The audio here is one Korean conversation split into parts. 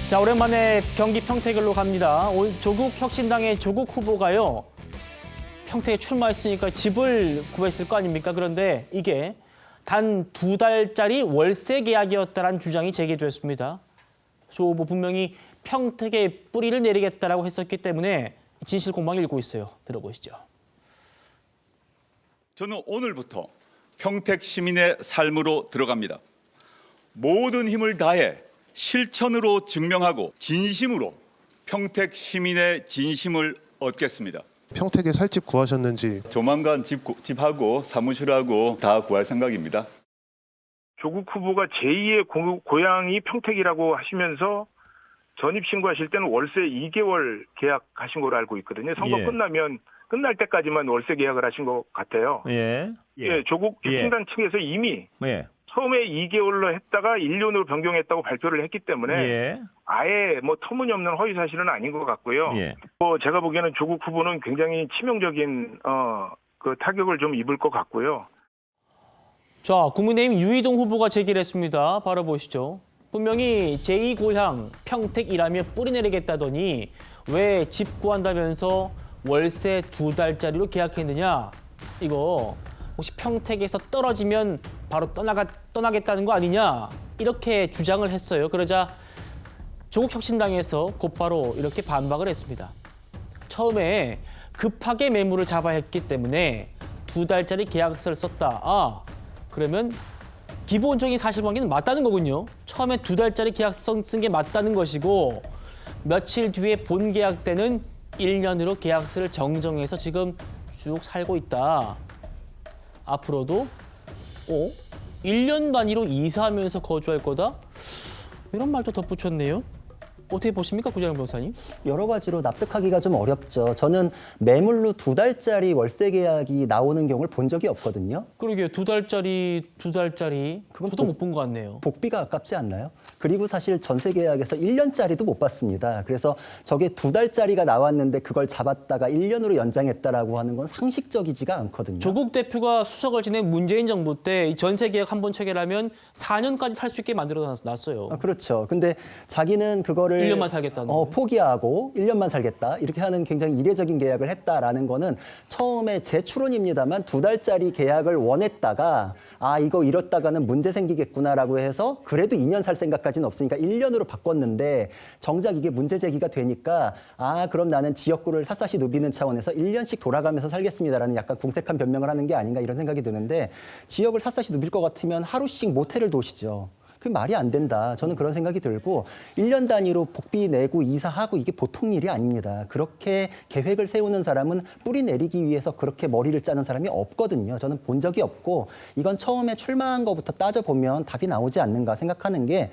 자, 오랜만에 경기 평택을로 갑니다. 조국 혁신당의 조국 후보가요. 평택에 출마했으니까 집을 구했을 거 아닙니까? 그런데 이게 단 2달짜리 월세 계약이었다는 주장이 제기됐습니다. 조 후보 분명히 평택에 뿌리를 내리겠다라고 했었기 때문에 진실 공방을 읽고 있어요. 들어보시죠. 저는 오늘부터 평택 시민의 삶으로 들어갑니다. 모든 힘을 다해 실천으로 증명하고 진심으로 평택 시민의 진심을 얻겠습니다. 평택에 살 집 구하셨는지. 조만간 집하고 사무실하고 다 구할 생각입니다. 조국 후보가 제2의 고향이 평택이라고 하시면서 전입신고하실 때는 월세 2개월 계약하신 걸로 알고 있거든요. 선거 끝날 때까지만 월세 계약을 하신 것 같아요. 조국 혁신당 측에서 이미 처음에 2개월로 했다가 1년으로 변경했다고 발표를 했기 때문에 아예 터무니없는 허위 사실은 아닌 것 같고요. 제가 보기에는 조국 후보는 굉장히 치명적인 그 타격을 좀 입을 것 같고요. 자, 국민의힘 유이동 후보가 제기를 했습니다. 바로 보시죠. 분명히 제2고향 평택이라며 뿌리 내리겠다더니 왜 집 구한다면서 월세 2달짜리로 계약했느냐. 이거 혹시 평택에서 떨어지면 바로 떠나겠다는 거 아니냐. 이렇게 주장을 했어요. 그러자 조국혁신당에서 곧바로 이렇게 반박을 했습니다. 처음에 급하게 매물을 잡아야 했기 때문에 2달짜리 계약서를 썼다. 그러면 기본적인 사실관계는 맞다는 거군요. 처음에 2달짜리 계약서 쓴 게 맞다는 것이고 며칠 뒤에 본 계약 때는 1년으로 계약서를 정정해서 지금 쭉 살고 있다. 앞으로도 1년 단위로 이사하면서 거주할 거다? 이런 말도 덧붙였네요. 어떻게 보십니까, 구자영 변호사님? 여러 가지로 납득하기가 좀 어렵죠. 저는 매물로 2달짜리 월세 계약이 나오는 경우를 본 적이 없거든요. 그러게요. 2달짜리. 그건 저도 못 본 것 같네요. 복비가 아깝지 않나요? 그리고 사실 전세 계약에서 1년짜리도 못 봤습니다. 그래서 저게 2달짜리가 나왔는데 그걸 잡았다가 1년으로 연장했다라고 하는 건 상식적이지가 않거든요. 조국 대표가 수석을 지낸 문재인 정부 때 전세 계약 한 번 체결하면 4년까지 살 수 있게 만들어 놨어요. 그렇죠. 근데 자기는 그거를 1년만 살겠다는 거예요? 포기하고 1년만 살겠다 이렇게 하는 굉장히 이례적인 계약을 했다라는 거는 처음에 제 추론입니다만 2달짜리 계약을 원했다가 이거 이렇다가는 문제 생기겠구나라고 해서 그래도 2년 살 생각까지는 없으니까 1년으로 바꿨는데 정작 이게 문제 제기가 되니까 그럼 나는 지역구를 샅샅이 누비는 차원에서 1년씩 돌아가면서 살겠습니다라는 약간 궁색한 변명을 하는 게 아닌가 이런 생각이 드는데 지역을 샅샅이 누빌 것 같으면 하루씩 모텔을 도시죠. 그게 말이 안 된다. 저는 그런 생각이 들고 1년 단위로 복비 내고 이사하고 이게 보통 일이 아닙니다. 그렇게 계획을 세우는 사람은 뿌리 내리기 위해서 그렇게 머리를 짜는 사람이 없거든요. 저는 본 적이 없고 이건 처음에 출마한 것부터 따져보면 답이 나오지 않는가 생각하는 게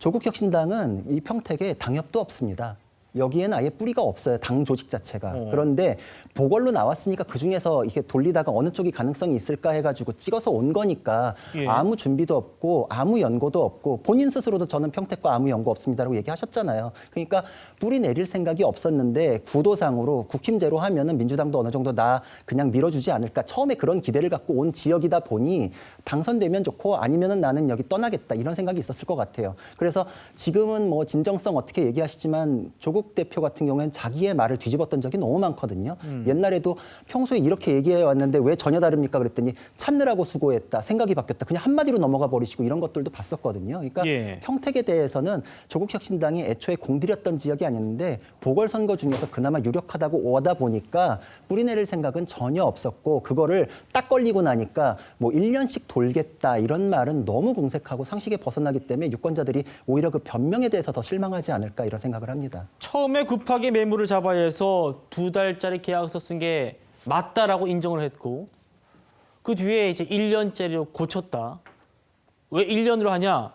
조국 혁신당은 이 평택에 당협도 없습니다. 여기에는 아예 뿌리가 없어요. 당 조직 자체가. 그런데 보궐로 나왔으니까 그중에서 이게 돌리다가 어느 쪽이 가능성이 있을까 해가지고 찍어서 온 거니까 아무 준비도 없고 아무 연고도 없고 본인 스스로도 저는 평택과 아무 연고 없습니다라고 얘기하셨잖아요. 그러니까 뿌리 내릴 생각이 없었는데 구도상으로 국힘제로 하면은 민주당도 어느 정도 나 그냥 밀어주지 않을까. 처음에 그런 기대를 갖고 온 지역이다 보니 당선되면 좋고 아니면은 나는 여기 떠나겠다 이런 생각이 있었을 것 같아요. 그래서 지금은 진정성 어떻게 얘기하시지만 조국 대표 같은 경우에는 자기의 말을 뒤집었던 적이 너무 많거든요. 옛날에도 평소에 이렇게 얘기해 왔는데 왜 전혀 다릅니까 그랬더니 찾느라고 수고했다. 생각이 바뀌었다. 그냥 한마디로 넘어가 버리시고 이런 것들도 봤었거든요. 그러니까 평택에 대해서는 조국 혁신당이 애초에 공들였던 지역이 아니었는데 보궐선거 중에서 그나마 유력하다고 오다 보니까 뿌리 내릴 생각은 전혀 없었고 그거를 딱 걸리고 나니까 1년씩 돌겠다 이런 말은 너무 공색하고 상식에 벗어나기 때문에 유권자들이 오히려 그 변명에 대해서 더 실망하지 않을까 이런 생각을 합니다. 처음에 급하게 매물을 잡아야 해서 2달짜리 계약서 쓴 게 맞다라고 인정을 했고 그 뒤에 이제 1년짜리로 고쳤다. 왜 1년으로 하냐?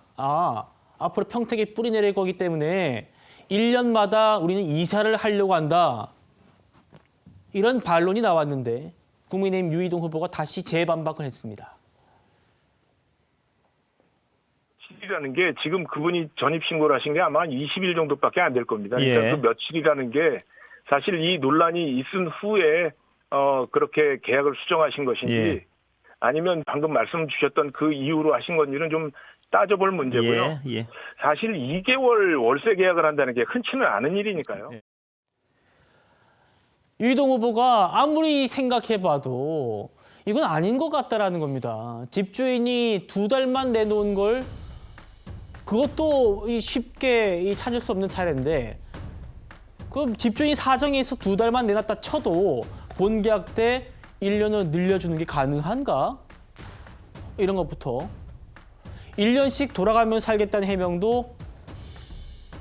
앞으로 평택에 뿌리 내릴 거기 때문에 1년마다 우리는 이사를 하려고 한다. 이런 반론이 나왔는데 국민의힘 유이동 후보가 다시 재반박을 했습니다. 며칠이라는 게 지금 그분이 전입신고를 하신 게 아마 20일 정도밖에 안 될 겁니다. 그러니까 그 며칠이라는 게 사실 이 논란이 있은 후에 그렇게 계약을 수정하신 것인지 아니면 방금 말씀 주셨던 그 이유로 하신 건지는 좀 따져볼 문제고요. 예, 예. 사실 2개월 월세 계약을 한다는 게 흔치는 않은 일이니까요. 네. 유이동 후보가 아무리 생각해봐도 이건 아닌 것 같다라는 겁니다. 집주인이 2달만 내놓은 걸 그것도 쉽게 찾을 수 없는 사례인데 그럼 집주인이 사정이 있어 2달만 내놨다 쳐도 본계약 때 1년을 늘려주는 게 가능한가? 이런 것부터 1년씩 돌아가면 살겠다는 해명도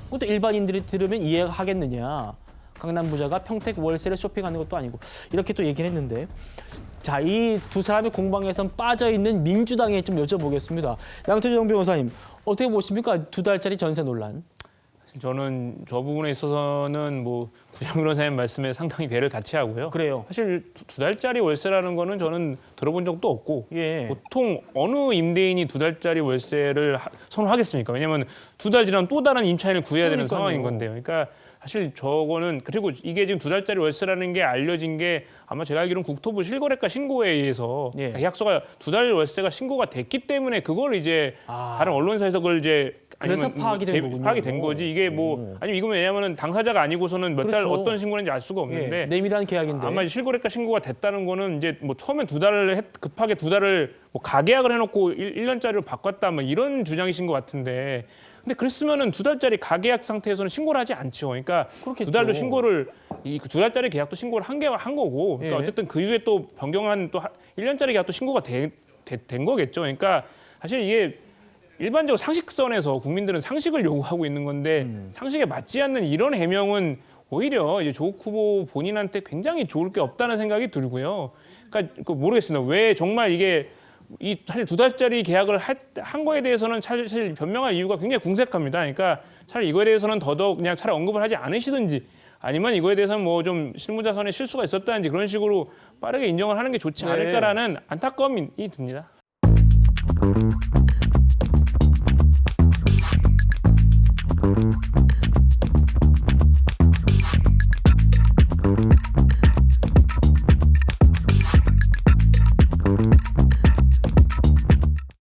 그것도 일반인들이 들으면 이해하겠느냐. 강남 부자가 평택 월세를 쇼핑하는 것도 아니고 이렇게 또 얘기를 했는데 자, 이 두 사람의 공방에선 빠져있는 민주당에 좀 여쭤보겠습니다. 양태정 변호사님 어떻게 보십니까? 2달짜리 전세 논란. 저는 저 부분에 있어서는 뭐 구정 변호사님 말씀에 상당히 배를 같이 하고요. 그래요. 사실 2달짜리 월세라는 거는 저는 들어본 적도 없고 예. 보통 어느 임대인이 2달짜리 월세를 선호하겠습니까? 왜냐하면 2달 지나면 또 다른 임차인을 구해야 되는 그러니까요. 상황인 건데요. 그러니까 사실 저거는 그리고 이게 지금 2달짜리 월세라는 게 알려진 게 아마 제가 알기로는 국토부 실거래가 신고에 의해서 예. 계약서가 2달 월세가 신고가 됐기 때문에 그걸 이제 다른 언론사에서 그걸 이제 그래서 아니면 파악이 된 거군요. 파악이 된 거지. 이게 뭐 아니면 이거는 왜냐하면 당사자가 아니고서는 몇 달 그렇죠. 어떤 신고인지 알 수가 없는데 예. 내밀한 계약인데. 아마 실거래가 신고가 됐다는 거는 이제 뭐 처음엔 2달을 급하게 2달을 뭐 가계약을 해놓고 1년짜리로 바꿨다 뭐 이런 주장이신 것 같은데 근데 그랬으면은 2달짜리 가계약 상태에서는 신고를 하지 않죠. 그러니까 그렇겠죠. 2달도 신고를 이 2달짜리 계약도 신고를 한 거고 그러니까 예. 어쨌든 그 이후에 또 변경한 또 1년짜리 계약도 신고가 된 거겠죠. 그러니까 사실 이게 일반적으로 상식선에서 국민들은 상식을 요구하고 있는 건데 상식에 맞지 않는 이런 해명은 오히려 이제 조국 후보 본인한테 굉장히 좋을 게 없다는 생각이 들고요. 그러니까 모르겠습니다. 왜 정말 이게 이 사실 2달짜리 계약을 한 거에 대해서는 사실 변명할 이유가 굉장히 궁색합니다. 그러니까 차라리 이거에 대해서는 더더욱 그냥 차라리 언급을 하지 않으시든지 아니면 이거에 대해서는 뭐 좀 실무자선에 실수가 있었다든지 그런 식으로 빠르게 인정을 하는 게 좋지 네. 않을까라는 안타까움이 듭니다.